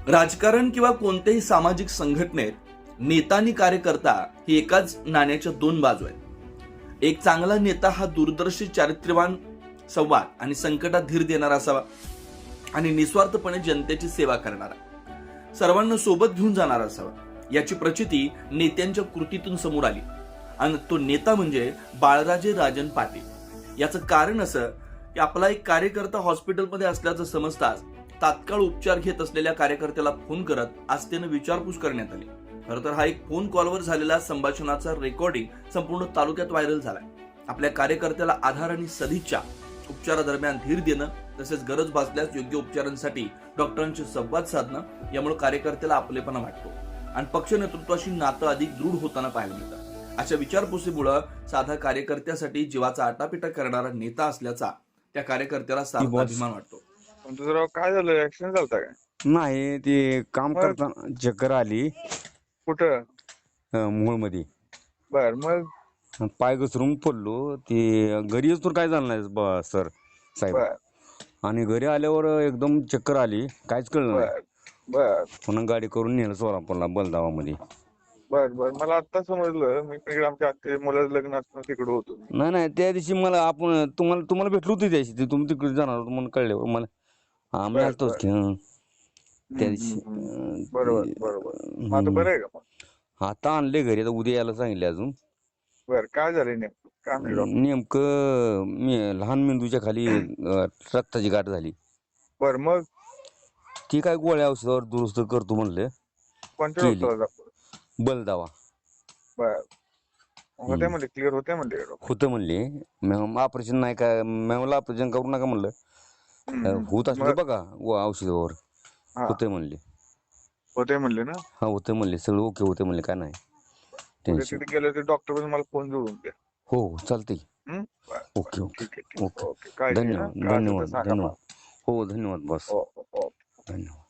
राजकारण किंवा कोणत्याही सामाजिक संघटनेत नेता आणि कार्यकर्ता ही एकाच नाण्याच्या दोन बाजू आहेत. एक चांगला नेता हा दूरदर्शी, चारित्र्यवान, संवाद आणि संकटात धीर देणारा असावा आणि निस्वार्थपणे जनतेची सेवा करणारा, सर्वांना सोबत घेऊन जाणारा असावा. याची प्रचिती नेत्यांच्या कृतीतून समोर आली आणि तो नेता म्हणजे बाळराजे राजन पाटील. याचं कारण असं की आपला एक कार्यकर्ता हॉस्पिटलमध्ये असल्याचं समजताच तात्काळ उपचार घेत असलेल्या कार्यकर्त्याला फोन करत आज त्यानं विचारपूस करण्यात आली. खरं तर हा एक फोन कॉलवर झालेला संभाषणाचा रेकॉर्डिंग संपूर्ण तालुक्यात व्हायरल झालाय. आपल्या कार्यकर्त्याला आधार आणि सदिच्छा, उपचारादरम्यान धीर देणं, तसेच गरज भासल्यास योग्य उपचारांसाठी डॉक्टरांशी संवाद साधणं, यामुळे कार्यकर्त्याला आपलेपणा वाटतो आणि पक्ष नेतृत्वाशी नातं अधिक दृढ होताना पाहायला मिळतं. अशा विचारपुसीमुळे साधा कार्यकर्त्यासाठी जीवाचा आटापिटा करणारा नेता असल्याचा त्या कार्यकर्त्याला सार्थ अभिमान वाटतो. तुझं काय झालं? ऍक्सिडेंट झालता काय? नाही, ते काम मग? करताना चक्कर आली कुठं? मूळमध्ये. बर, मग? पाय घसरून पडलो. ते घरी येऊन काय झालं नाही सर साहेब. बर आणि घरी आल्यावर एकदम चक्कर आली, काहीच कळलं नाही. बर बर पुन्हा गाडी करून नेलं सोलापूरला, बलदावामध्ये. बर बर मला आता समजलं. मी तिकडे आमच्या आत्या मुलाचं लग्न असताना तिकडे होतो. नाही, त्या दिवशी मला आपण तुम्हाला भेटलो होती त्या दिवशी. तुम्ही तिकडे जाणार होतो म्हणून कळले मला. आम्ही बर, आलतोच बर. की. त्या दिवशी बरोबर बरोबर. मग आता बरं आहे का? मग आता आणले घरी, आता उद्या यायला सांगितले अजून. बर, काय झालंय नेमकं? काय म्हणले डॉक्टर? नेमकं लहान मेंदूच्या खाली रक्ताची गाठ झाली. बर, मग ती काय गोळ्या औषधावर दुरुस्त करतो म्हणले. कोणत्या केली. डॉक्टरला दाखवलं? बलदावा बर, होते म्हणले, क्लिअर होते म्हणले डॉक्टर. होतं म्हणले. मॅम ऑपरेशन नाही काय, मॅमला ऑपरेशन करू नका म्हणलं. होत असलं मग? बघा औषधावर. हा, होते म्हणले. होते म्हणले ना? हा, होते म्हणले, सगळं ओके होते म्हणले, काय नाही उद्या टेन्शन. तिथे गेलं तर डॉक्टर मला फोन जोडून द्या. हो, चालतंय. बर, बर. ओके ओके ठीक आहे, ठीक आहे. ओके. ओके, काळजी घ्या. धन्यवाद काय असेल तर धन्यवाद सांगा धन्यवाद. मला. हो, धन्यवाद बॉस. हो हो हो. धन्यवाद.